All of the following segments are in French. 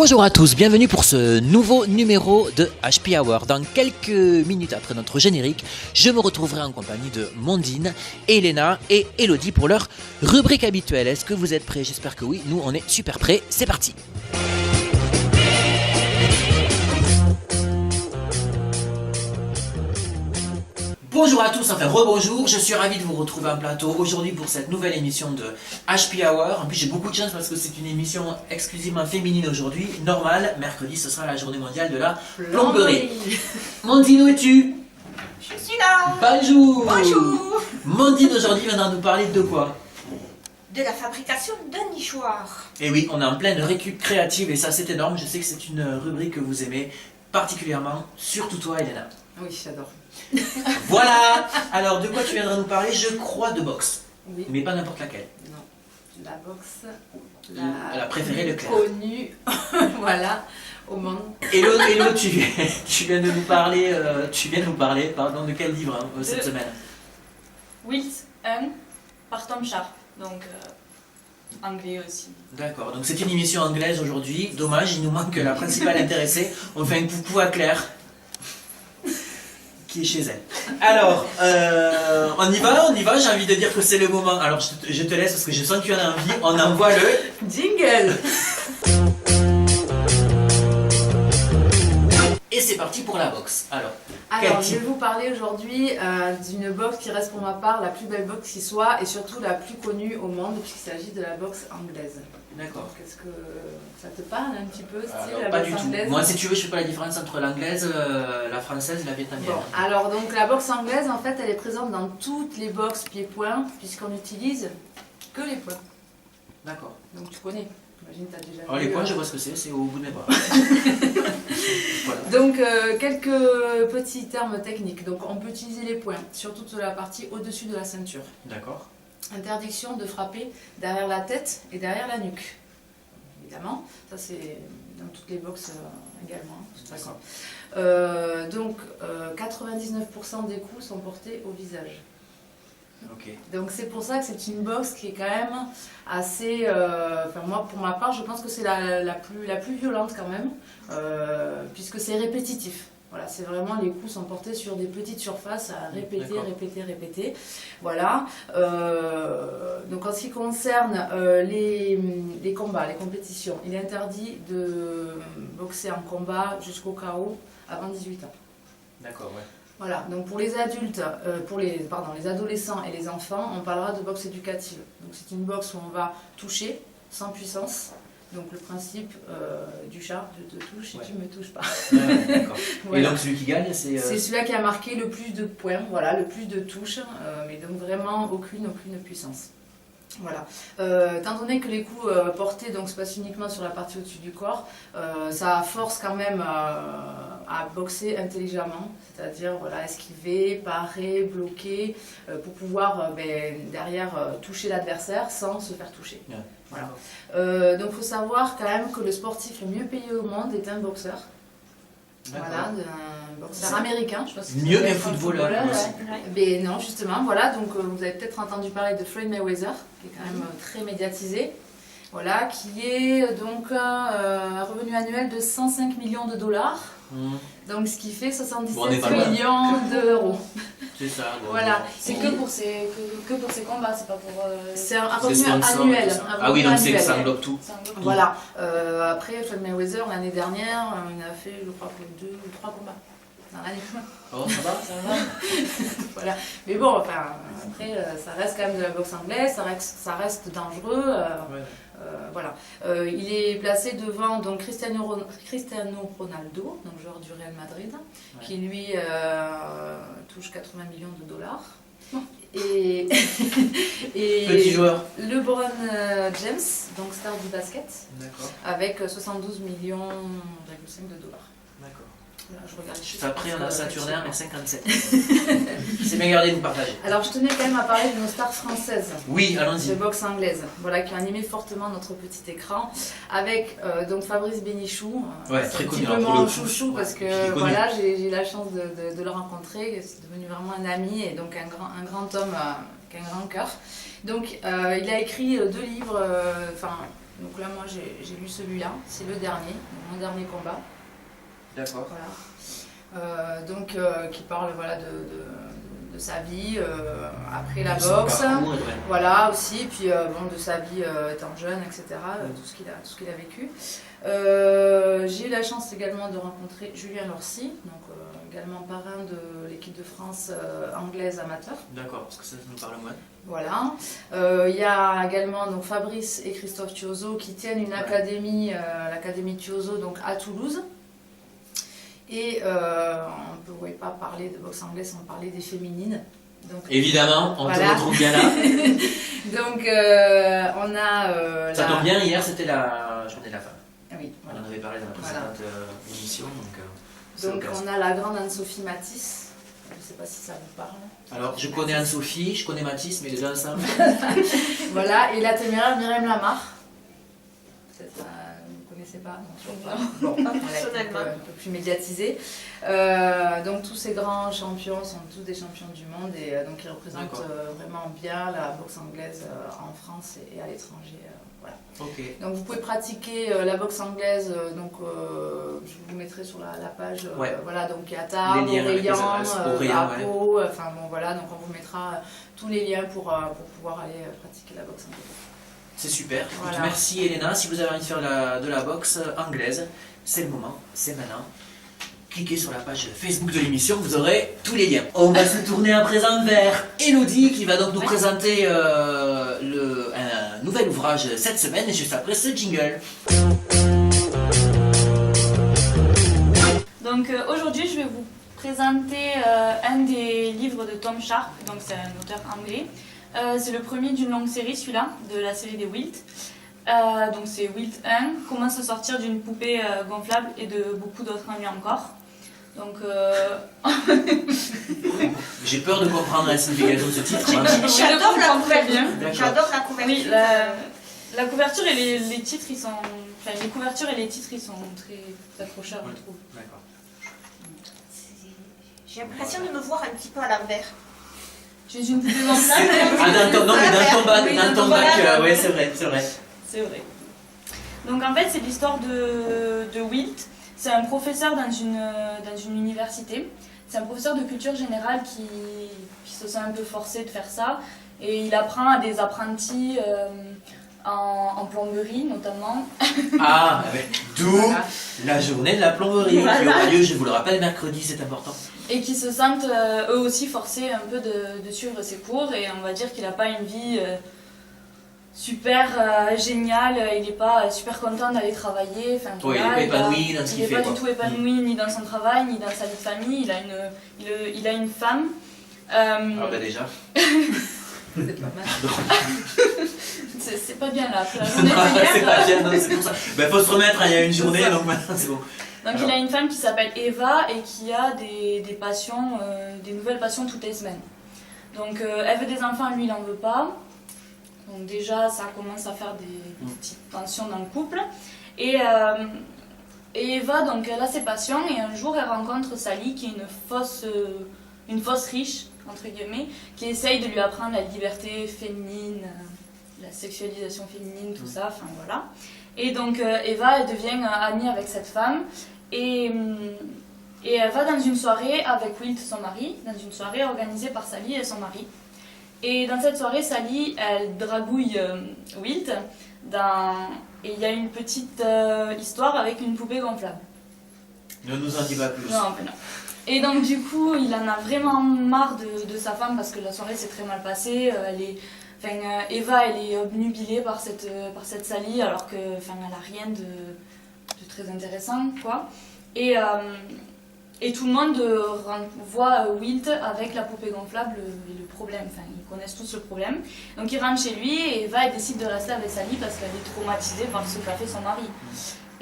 Bonjour à tous, bienvenue pour ce nouveau numéro de HP Hour. Dans quelques minutes après notre générique, je me retrouverai en compagnie de Mondine, Elena et Elodie pour leur rubrique habituelle. Est-ce que vous êtes prêts? J'espère que oui, nous on est super prêts, c'est parti! Bonjour à tous, enfin rebonjour, je suis ravi de vous retrouver en plateau aujourd'hui pour cette nouvelle émission de HP Hour. En plus j'ai beaucoup de chance parce que c'est une émission exclusivement féminine aujourd'hui. Normal, mercredi ce sera la journée mondiale de la plomberie. Mondine, où es-tu? Je suis là. Bonjour. Bonjour. Mondine aujourd'hui viendra nous parler de quoi? De la fabrication d'un nichoir. Et oui, on est en pleine récup créative et ça c'est énorme. Je sais que c'est une rubrique que vous aimez particulièrement, surtout toi Elena. Oui, j'adore. Voilà. Alors de quoi tu viendras nous parler? Je crois de boxe. Oui. Mais pas n'importe laquelle. Non, la boxe, La préférée Leclerc. connue, voilà, au monde. Hello, tu viens de nous parler, pardon, de quel livre cette semaine? Wills 1 par Tom Sharp, donc anglais aussi. D'accord, donc c'est une émission anglaise aujourd'hui. Dommage, il nous manque la principale intéressée. On fait un coucou à Claire, qui est chez elle. Alors, on y va, j'ai envie de dire que c'est le moment. Alors je te laisse parce que je sens que tu en as envie. On envoie le Jingle. Et c'est parti pour la boxe. Alors, Alors, je vais vous parler aujourd'hui d'une boxe qui reste pour ma part la plus belle boxe qui soit et surtout la plus connue au monde puisqu'il s'agit de la boxe anglaise. d'accord. Qu'est-ce que ça te parle un petit peu, style Alors, la pas boxe du tout. anglaise? Moi, si tu veux, je fais pas la différence entre l'anglaise, la française et la vietnamienne. Bon, alors donc la boxe anglaise, en fait, elle est présente dans toutes les boxes pieds-poings puisqu'on n'utilise que les poings. D'accord. Donc tu connais. J'imagine que tu as déjà Alors, les vu, points, je vois ce que c'est au bout de mes bras. Voilà. Donc quelques petits termes techniques. Donc on peut utiliser les poings, surtout sur la partie au-dessus de la ceinture. D'accord. Interdiction de frapper derrière la tête et derrière la nuque. Évidemment, ça c'est dans toutes les boxes également. De toute façon. Donc 99% des coups sont portés au visage. Ok. Donc c'est pour ça que c'est une boxe qui est quand même assez... Enfin moi pour ma part je pense que c'est la plus violente quand même, puisque c'est répétitif. Voilà, c'est vraiment les coups sont portés sur des petites surfaces à répéter. Voilà. Donc en ce qui concerne les combats, les compétitions, il est interdit de boxer en combat jusqu'au KO avant 18 ans. D'accord, ouais. Voilà, donc pour les adultes, les adolescents et les enfants, on parlera de boxe éducative. Donc c'est une boxe où on va toucher sans puissance. Donc le principe du chat, je te touche et tu me touches pas. D'accord. Voilà. Et donc celui qui gagne, c'est... C'est celui-là qui a marqué le plus de points, voilà, le plus de touches, mais donc vraiment aucune puissance. Voilà. Étant donné que les coups portés donc, se passent uniquement sur la partie au-dessus du corps, ça force quand même à boxer intelligemment, c'est-à-dire voilà, esquiver, parer, bloquer, pour pouvoir derrière toucher l'adversaire sans se faire toucher. Ouais. Voilà. Donc il faut savoir quand même que le sportif le mieux payé au monde est un boxeur. Voilà, un boxeur américain. Je pense que mieux qu'un footballeur. Mais non, justement, voilà, donc vous avez peut-être entendu parler de Floyd Mayweather, qui est quand même très médiatisé, voilà, qui est donc un revenu annuel de 105 millions de dollars, donc ce qui fait 77 millions d'euros. C'est ça. Bon, voilà. C'est que pour ses combats, c'est pas pour... C'est un revenu annuel. Ah oui, donc ça englobe tout. Voilà. Après, Floyd Mayweather, l'année dernière, il a fait, je crois, que 2 ou 3 combats dans l'année. Oh, ça va. Voilà. Mais bon, enfin, après, ça reste quand même de la boxe anglaise, ça reste dangereux. Voilà. Il est placé devant donc, Cristiano Ronaldo, donc joueur du Real Madrid, qui lui touche 80 millions de dollars. Et Petit joueur. LeBron James, donc star du basket, avec 72 millions de dollars. D'accord. Voilà, je regarde. Après, on a Saturnin et 57. C'est bien gardé de nous partager. Alors, je tenais quand même à parler de nos stars françaises. Oui, allons-y. De boxe anglaise, voilà, qui ont animé fortement notre petit écran, avec donc Fabrice Bénichou. Très connu. C'est mon chouchou parce que voilà, j'ai eu la chance de le rencontrer. C'est devenu vraiment un ami et donc un grand homme qui a un grand cœur. Donc, il a écrit 2 livres, Donc là, moi, j'ai lu celui-là. C'est le dernier, mon dernier combat. D'accord. Voilà. Qui parle voilà, de sa vie après la De son boxe. parcours, ouais. Voilà, aussi. Puis de sa vie étant jeune, etc. Tout ce qu'il a vécu. J'ai eu la chance également de rencontrer Julien Lorcy, donc également parrain de l'équipe de France anglaise amateur. D'accord, parce que ça nous parle moins. Voilà. Il y a également donc, Fabrice et Christophe Thiozo qui tiennent une académie, l'académie Thiozo donc, à Toulouse. Et on ne pouvait pas parler de boxe anglaise sans parler des féminines. Donc, évidemment, on te retrouve bien là. Donc on a... ça tombe bien, hier c'était la journée de la femme. Oui, voilà. On en avait parlé dans la précédente émission. Donc on a la grande Anne-Sophie Matisse. Je ne sais pas si ça vous parle. Alors je connais Anne-Sophie, je connais Matisse, mais les deux ensemble. Voilà, et la téméraire Myriam Lamarre. Peut-être vous ne connaissez pas, non, bon, un peu plus médiatisée. Donc tous ces grands champions sont tous des champions du monde et donc ils représentent vraiment bien la boxe anglaise en France et à l'étranger. Voilà. Okay. Donc vous pouvez pratiquer la boxe anglaise, je vous mettrai sur la page, voilà, donc il y a Tarbes, Aurélien, Apo, enfin bon voilà, donc on vous mettra tous les liens pour pouvoir aller pratiquer la boxe anglaise. C'est super, voilà. Merci Elena, si vous avez envie de faire de la boxe anglaise, c'est le moment, c'est maintenant. Cliquez sur la page Facebook de l'émission, vous aurez tous les liens. On va se tourner à présent vers Elodie qui va donc nous présenter un nouvel ouvrage cette semaine et juste après ce jingle. Donc aujourd'hui je vais vous présenter un des livres de Tom Sharp, donc c'est un auteur anglais. C'est le premier d'une longue série, celui-là, de la série des Wilt. Donc c'est Wilt 1, comment se sortir d'une poupée gonflable et de beaucoup d'autres ennuis encore. Donc j'ai peur de comprendre la signification de ce titre. J'adore la couverture. J'adore la couverture. Oui, la couverture et les titres, ils sont... Enfin, les couvertures et les titres, ils sont très accrocheurs, je trouve. D'accord. J'ai l'impression de me voir un petit peu à l'envers. Tu es une poupée gonflable. Non, mais dans ton bac, oui, c'est vrai. C'est vrai. Donc en fait, c'est l'histoire de Wilt. C'est un professeur dans une université. C'est un professeur de culture générale qui se sent un peu forcé de faire ça. Et il apprend à des apprentis en plomberie notamment. Ah, d'où la journée de la plomberie qui aura lieu, je vous le rappelle, mercredi, c'est important. Et qui se sentent eux aussi forcés un peu de suivre ses cours. Et on va dire qu'il n'a pas une vie super géniale, il n'est pas super content d'aller travailler. Enfin, il n'est pas épanoui dans ce qu'il fait. Il n'est pas du tout épanoui ni dans son travail, ni dans sa vie de famille. Il a une femme. Ah bah déjà. C'est pas mal. C'est pas bien là. C'est pas bien, non, c'est pour ça. Il faut se remettre, il y a une journée, donc maintenant c'est bon. Donc il a une femme qui s'appelle Eva et qui a des passions, des nouvelles passions toutes les semaines. Donc elle veut des enfants, lui il n'en veut pas. Donc déjà ça commence à faire des petites tensions dans le couple. Et Eva, donc elle a ses passions et un jour elle rencontre Sally qui est une fausse riche, entre guillemets, qui essaye de lui apprendre la liberté féminine, la sexualisation féminine, tout ça, enfin voilà. Et donc Eva, elle devient amie avec cette femme et elle va dans une soirée avec Wilt, son mari, dans une soirée organisée par Sally et son mari. Et dans cette soirée, Sally, elle dragouille Wilt et il y a une petite histoire avec une poupée gonflable. Ne nous en dis pas plus. Non, mais non. Et donc du coup, il en a vraiment marre de sa femme parce que la soirée s'est très mal passée. Eva, elle est obnubilée par cette Sally alors que, elle n'a rien de très intéressant, quoi. Et tout le monde voit Wilt avec la poupée gonflable et le problème. Enfin, ils connaissent tous le problème. Donc il rentre chez lui et Eva elle décide de rester avec Sally parce qu'elle est traumatisée par ce qu'a fait son mari.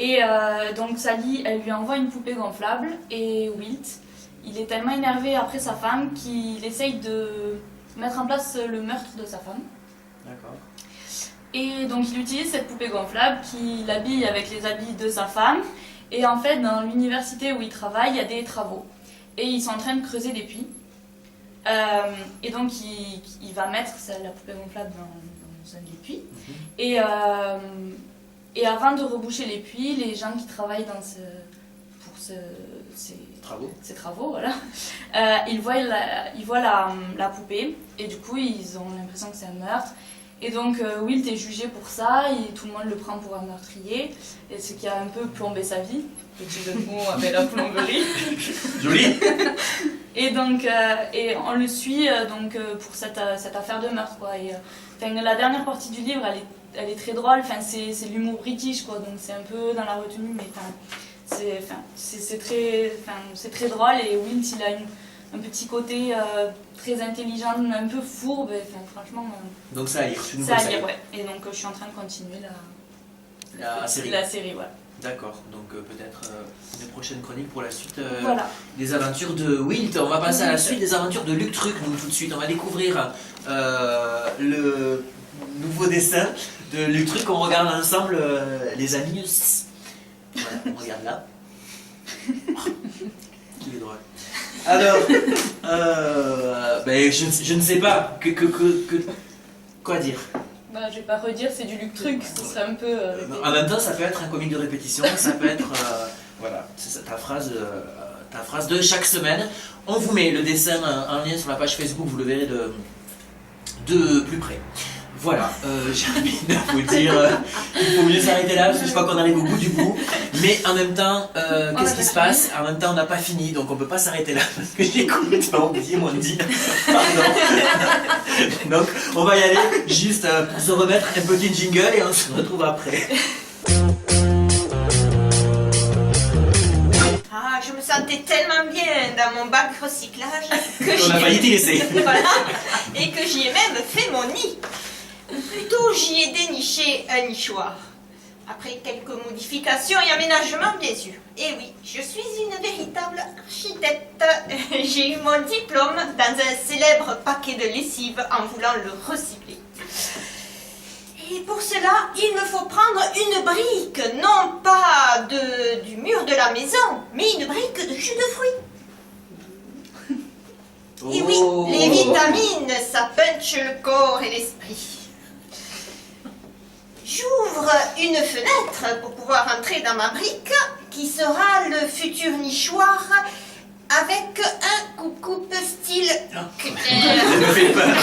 Et donc Sally, elle lui envoie une poupée gonflable et Wilt, il est tellement énervé après sa femme qu'il essaye de mettre en place le meurtre de sa femme. D'accord. Et donc il utilise cette poupée gonflable qu'il habille avec les habits de sa femme. Et en fait, dans l'université où il travaille, il y a des travaux. Et ils sont en train de creuser des puits. Et donc il va mettre la poupée gonflable dans un des puits. Et Et avant de reboucher les puits, les gens qui travaillent ces travaux, voilà, ils voient la poupée et du coup ils ont l'impression que c'est un meurtre. Et donc Wilt est jugé pour ça, et tout le monde le prend pour un meurtrier, et ce qui a un peu plombé sa vie. Petit jeu de mots avec la plomberie. Joli. Et donc on le suit pour cette affaire de meurtre, quoi. Et, la dernière partie du livre, elle est très drôle. Enfin, c'est l'humour british, quoi. Donc c'est un peu dans la retenue, mais c'est très drôle. Et Wilt, il a un petit côté très intelligent, un peu fourbe. Franchement. Donc ça à lire. Ça à lire, ouais. Et donc je suis en train de continuer la série. La série, ouais. D'accord, donc peut-être une prochaine chronique pour la suite des aventures de Wilt. On va passer à la suite des aventures de Luc Truc, donc tout de suite. On va découvrir le nouveau dessin de Luc Truc. On regarde ensemble les amis. Voilà, on regarde là. Qu'il est drôle. Alors, je ne sais pas quoi dire. Je vais pas redire, c'est du Luc Truc, ce serait un peu... En même temps, ça peut être un comique de répétition, ça peut être... voilà, c'est ta phrase de chaque semaine. On vous met le dessin en lien sur la page Facebook, vous le verrez de plus près. Voilà, j'ai envie de vous dire, il faut mieux s'arrêter là, parce que je crois qu'on arrive au bout du bout. Mais en même temps, qu'est-ce qui se passe? En même temps, on n'a pas fini, donc on ne peut pas s'arrêter là, parce que j'ai complètement oublié mon deal. Pardon. Donc, on va y aller, juste pour se remettre un petit jingle, et on se retrouve après. Ah, je me sentais tellement bien dans mon bac recyclage que On a failli t'y laisser. Voilà, et que j'y ai même fait mon nid. Plutôt, j'y ai déniché un nichoir. Après quelques modifications et aménagements, bien sûr. Et oui, je suis une véritable architecte. J'ai eu mon diplôme dans un célèbre paquet de lessive en voulant le recycler. Et pour cela, il me faut prendre une brique, non pas du mur de la maison, mais une brique de jus de fruits. Et oui, les vitamines, ça punch le corps et l'esprit. J'ouvre une fenêtre pour pouvoir entrer dans ma brique, qui sera le futur nichoir avec un coupe-coupe style cutter. Ça me fait peur.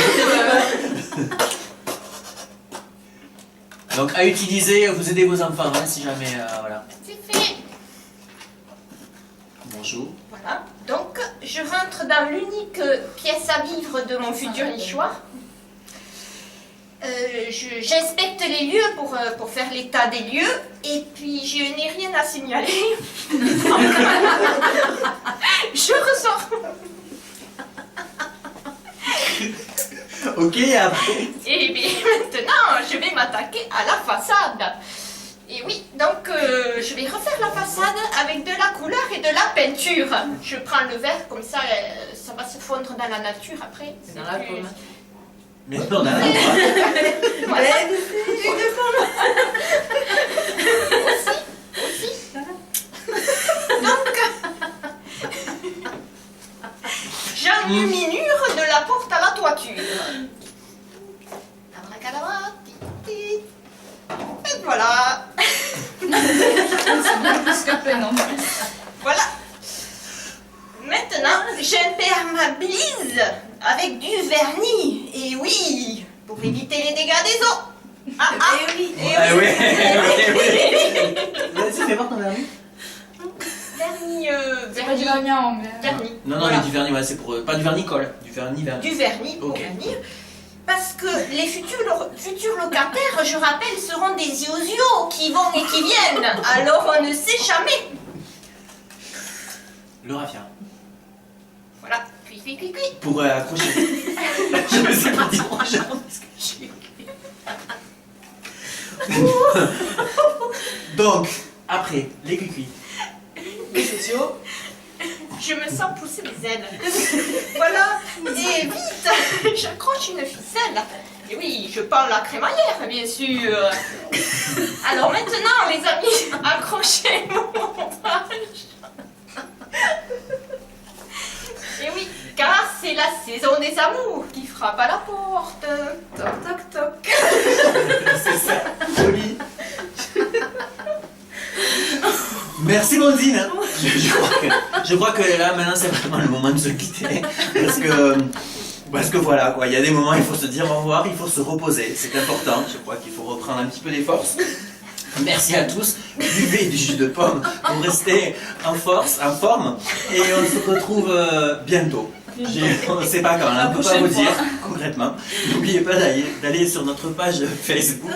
Donc à utiliser, vous aidez vos enfants, hein, si jamais, voilà. C'est fait. Bonjour. Voilà, donc je rentre dans l'unique pièce à vivre de mon futur nichoir. J'inspecte les lieux pour faire l'état des lieux, et puis je n'ai rien à signaler. Je ressors. Ok, après. Et bien maintenant, je vais m'attaquer à la façade. Et oui, donc je vais refaire la façade avec de la couleur et de la peinture. Je prends le verre, comme ça, ça va se fondre dans la nature après. C'est dans la pomme. Mais non, on a la Voilà. Aussi. Donc, j'enluminure de la porte à la toiture. Abracadabra, tit. Et voilà. Voilà. Maintenant, j'imperméabilise avec du vernis. Et oui, pour éviter les dégâts des eaux. Ah, oui. oui. Vas-y, fais voir ton vernis. Vernis, C'est pas du vernis en mais... vernis. Non, Voilà. mais du vernis, ouais, c'est pour... pas du vernis colle, du vernis. Du vernis pour Ok. vernir. Parce que les futurs locataires, je rappelle, seront des iozios qui vont et qui viennent. Alors on ne sait jamais. Le raffia. Voilà, cuit. Pour accrocher. Je me sais pas dire prochain parce que je suis... Donc, après, les cuicuis. Les sociaux. Je me sens pousser des ailes. Voilà, et vite, j'accroche une ficelle. Et oui, je pends la crémaillère, bien sûr. Alors maintenant, les amis, accrochez mon montage. Et oui, car c'est la saison des amours qui frappe à la porte. Toc toc toc. C'est ça, joli. Merci Mondine. Je crois que là maintenant c'est vraiment le moment de se quitter parce que voilà quoi, il y a des moments il faut se dire au revoir, il faut se reposer, c'est important. Je crois qu'il faut reprendre un petit peu les forces. Merci à tous, buvez du jus de pomme pour rester en force, en forme, et on se retrouve bientôt. On ne sait pas quand, on ne peut pas vous dire concrètement. N'oubliez pas d'aller sur notre page Facebook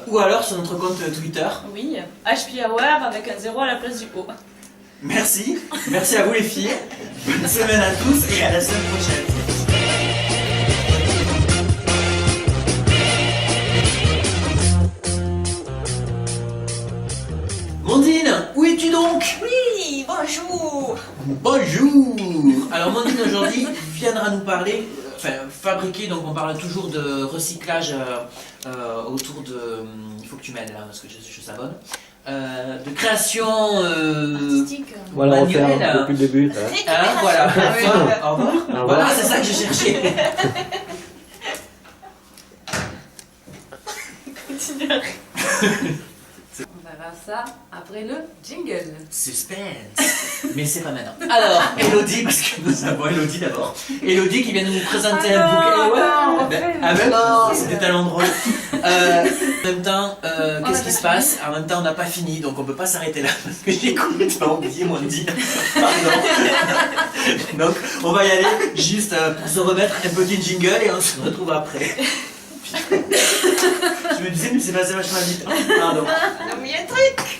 ou alors sur notre compte Twitter. Oui, HP Hour avec un 0 à la place du O. Merci à vous les filles. Bonne semaine à tous et à la semaine prochaine. Mondine, où es-tu donc? Oui, bonjour. Bonjour. Alors Mondine aujourd'hui viendra nous parler, fabriquer, donc on parle toujours de recyclage autour de... il faut que tu m'aides là parce que je savonne. De création Artistique. Voilà, on refait manuelle. depuis le début. Voilà. oui. Au revoir. Voilà, c'est ça que je cherchais. On verra ça après le jingle. Suspense. Mais c'est pas maintenant. Alors, Elodie, parce que nous avons Elodie d'abord. Elodie qui vient nous présenter un bouquet. Ah ben non, c'était tellement drôle. En même temps, qu'est-ce qui se passe? En même temps, on n'a pas fini, donc on peut pas s'arrêter là parce que j'ai complètement oublié mon dire. Pardon. Donc, on va y aller juste pour se remettre un petit jingle et on se retrouve après. Je me disais, mais c'est passé vachement vite. Pardon. Non, mais il y a un truc.